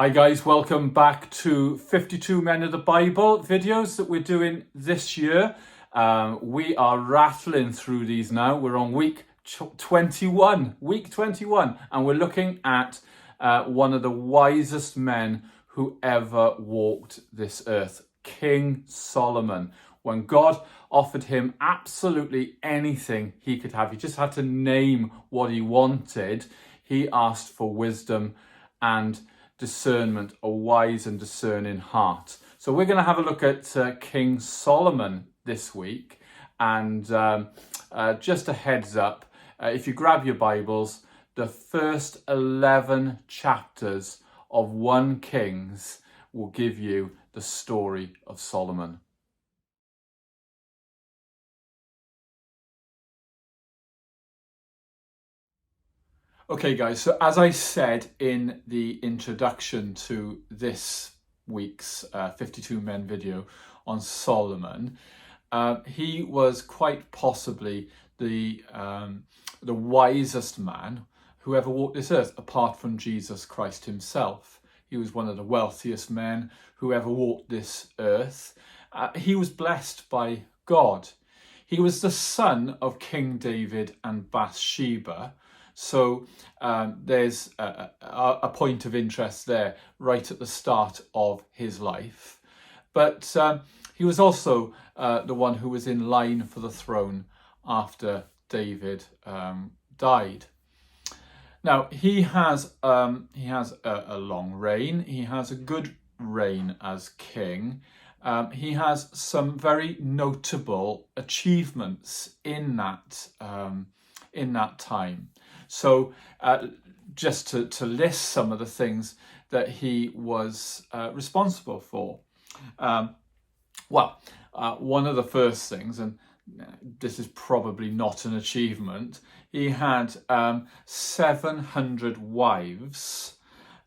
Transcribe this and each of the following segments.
Hi guys, welcome back to 52 Men of the Bible videos that we're doing this year. We are rattling through these now. We're on week 21, and we're looking at one of the wisest men who ever walked this earth, King Solomon. When God offered him absolutely anything he could have, he just had to name what he wanted. He asked for wisdom and discernment, a wise and discerning heart. So we're going to have a look at King Solomon this week. And just a heads up, if you grab your Bibles, the first 11 chapters of 1 Kings will give you the story of Solomon. Okay guys, so as I said in the introduction to this week's 52 Men video on Solomon, he was quite possibly the wisest man who ever walked this earth, apart from Jesus Christ himself. He was one of the wealthiest men who ever walked this earth. He was blessed by God. He was the son of King David and Bathsheba. So there's a point of interest there right at the start of his life. But he was also the one who was in line for the throne after David died. Now he has a long reign. He has a good reign as king. He has some very notable achievements in that time. So just to list some of the things that he was responsible for. One of the first things, and this is probably not an achievement, he had 700 wives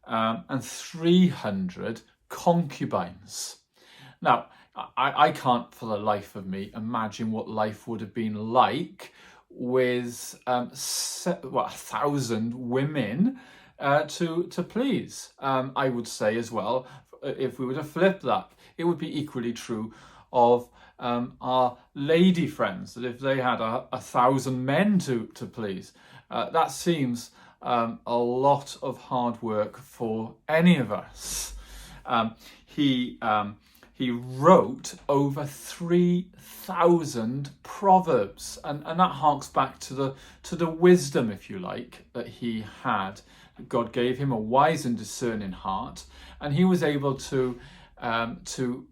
and 300 concubines. Now, I can't for the life of me imagine what life would have been like with 1,000 women to please. I would say as well, if we were to flip that, it would be equally true of our lady friends, that if they had 1,000 men to please, that seems a lot of hard work for any of us. He wrote over 3,000 proverbs, and that harks back to the wisdom, if you like, that he had. God gave him a wise and discerning heart, and he was able to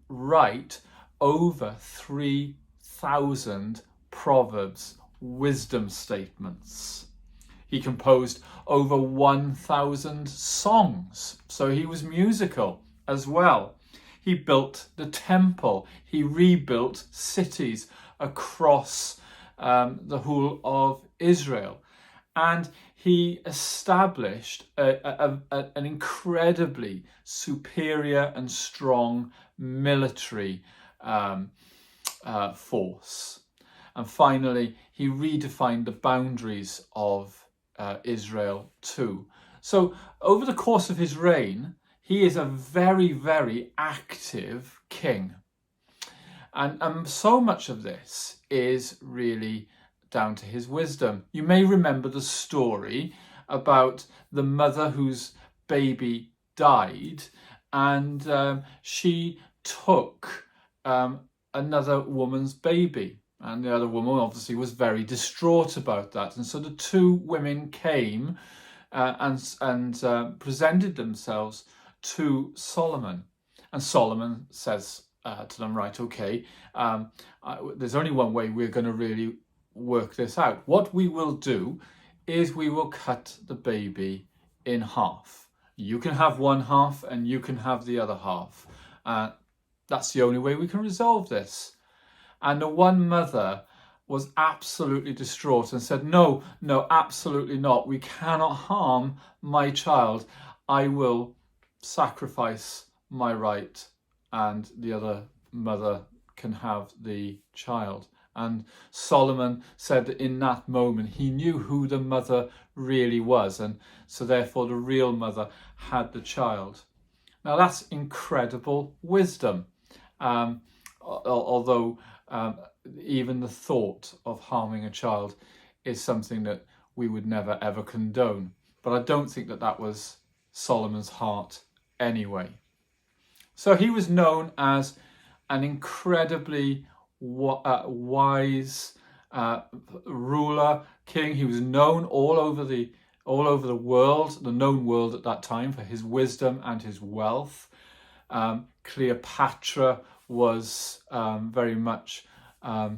write over 3,000 proverbs, wisdom statements. He composed over 1,000 songs, so he was musical as well. He built the temple. He rebuilt cities across the whole of Israel. And he established an incredibly superior and strong military force. And finally, he redefined the boundaries of Israel too. So over the course of his reign, he is a very, very active king. And so much of this is really down to his wisdom. You may remember the story about the mother whose baby died, and she took another woman's baby. And the other woman obviously was very distraught about that. And so the two women came and presented themselves to Solomon. And Solomon says to them, right, okay, there's only one way we're going to really work this out. What we will do is we will cut the baby in half. You can have one half and you can have the other half. That's the only way we can resolve this. And the one mother was absolutely distraught and said, no, absolutely not. We cannot harm my child. I will sacrifice my right, and the other mother can have the child. And Solomon said that in that moment he knew who the mother really was, and so therefore the real mother had the child. Now that's incredible wisdom. Although even the thought of harming a child is something that we would never ever condone. But I don't think that that was Solomon's heart anyway. So he was known as an incredibly wise ruler, king. He was known all over the world, the known world at that time, for his wisdom and his wealth. Cleopatra was very much a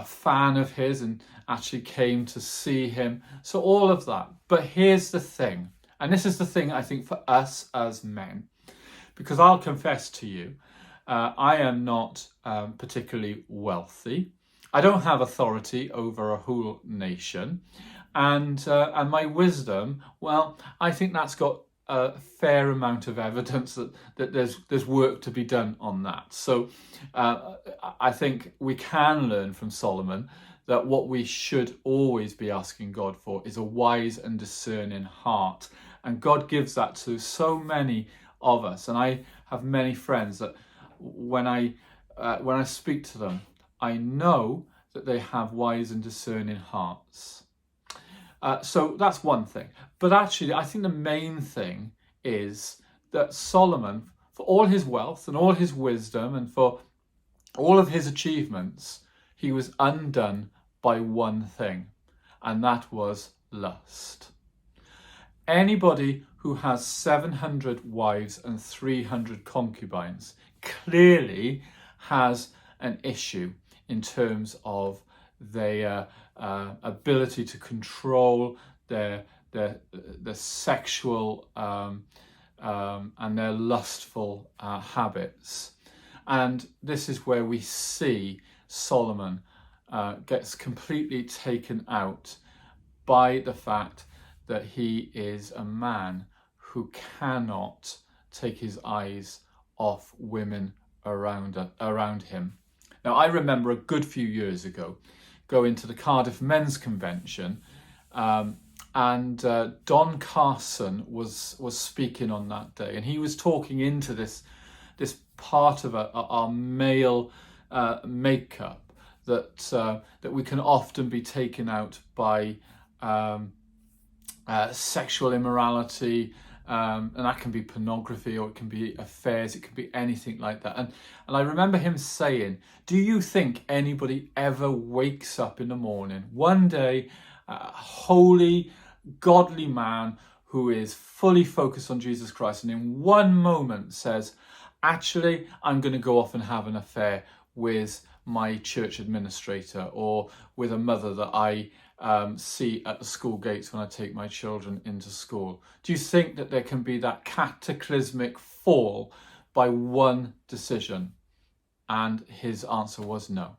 fan of his and actually came to see him. So all of that. But here's the thing, and this is the thing I think for us as men, because I'll confess to you, I am not particularly wealthy. I don't have authority over a whole nation, and my wisdom, well, I think that's got a fair amount of evidence that there's work to be done on that. So I think we can learn from Solomon that what we should always be asking God for is a wise and discerning heart, and God gives that to so many of us. And I have many friends that when I speak to them, I know that they have wise and discerning hearts. So that's one thing. But actually, I think the main thing is that Solomon, for all his wealth and all his wisdom and for all of his achievements, he was undone by one thing, and that was lust. Anybody who has 700 wives and 300 concubines clearly has an issue in terms of their ability to control their sexual and their lustful habits. And this is where we see Solomon gets completely taken out by the fact that he is a man who cannot take his eyes off women around him. Now, I remember a good few years ago going to the Cardiff Men's Convention, and Don Carson was speaking on that day, and he was talking into this part of our male makeup that we can often be taken out by sexual immorality, and that can be pornography, or it can be affairs, it can be anything like that. And I remember him saying, do you think anybody ever wakes up in the morning one day, a holy, godly man who is fully focused on Jesus Christ, and in one moment says, actually, I'm going to go off and have an affair with my church administrator, or with a mother that I see at the school gates when I take my children into school? Do you think that there can be that cataclysmic fall by one decision? And his answer was no.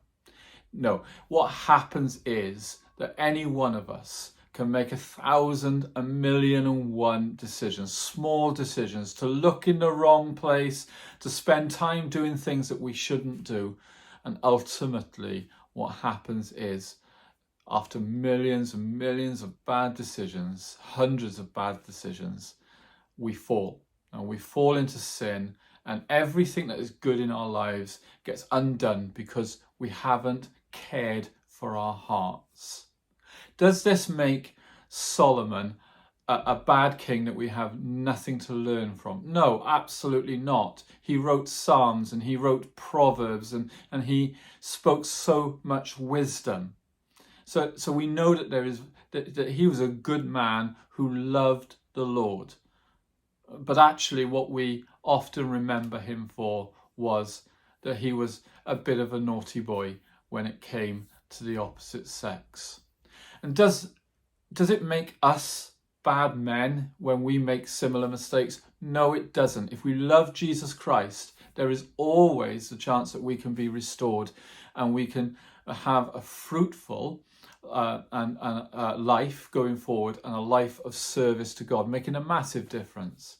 No. What happens is that any one of us can make 1,000, 1,000,001 decisions, small decisions, to look in the wrong place, to spend time doing things that we shouldn't do. And ultimately, what happens is, after millions and millions of bad decisions, hundreds of bad decisions, we fall. And we fall into sin, and everything that is good in our lives gets undone because we haven't cared for our hearts. Does this make Solomon a bad king that we have nothing to learn from? No, absolutely not. He wrote Psalms and he wrote Proverbs, and he spoke so much wisdom. So we know that that he was a good man who loved the Lord. But actually what we often remember him for was that he was a bit of a naughty boy when it came to the opposite sex. And does it make us bad men when we make similar mistakes? No, it doesn't. If we love Jesus Christ, there is always the chance that we can be restored, and we can have a fruitful life going forward, and a life of service to God, making a massive difference.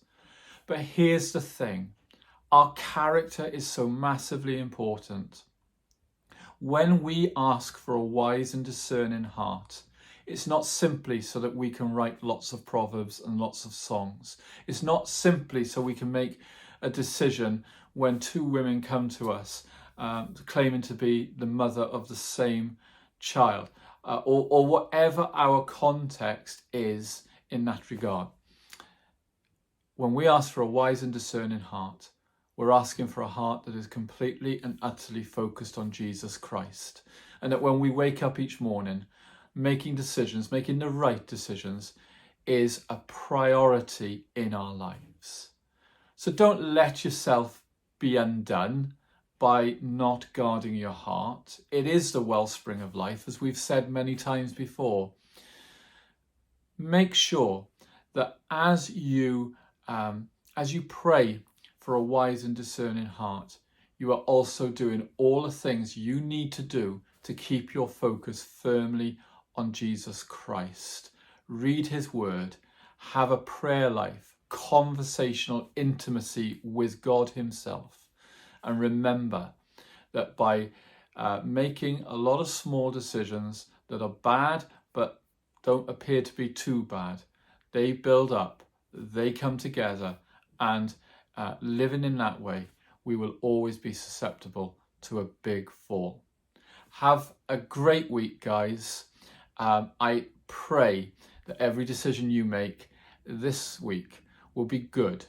But here's the thing. Our character is so massively important. When we ask for a wise and discerning heart, It's not simply so that we can write lots of proverbs and lots of songs. It's not simply so we can make a decision when two women come to us claiming to be the mother of the same child, or whatever our context is in that regard. When we ask for a wise and discerning heart, we're asking for a heart that is completely and utterly focused on Jesus Christ. And that when we wake up each morning, making decisions, making the right decisions, is a priority in our lives. So don't let yourself be undone by not guarding your heart. It is the wellspring of life, as we've said many times before. Make sure that as you pray for a wise and discerning heart, you are also doing all the things you need to do to keep your focus firmly on Jesus Christ. Read his word, have a prayer life, conversational intimacy with God himself. And remember that by making a lot of small decisions that are bad but don't appear to be too bad, they build up, they come together, and living in that way, we will always be susceptible to a big fall. Have a great week, guys. I pray that every decision you make this week will be good.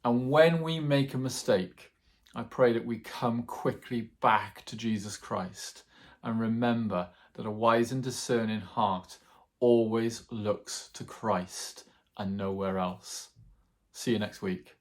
And when we make a mistake, I pray that we come quickly back to Jesus Christ and remember that a wise and discerning heart always looks to Christ and nowhere else. See you next week.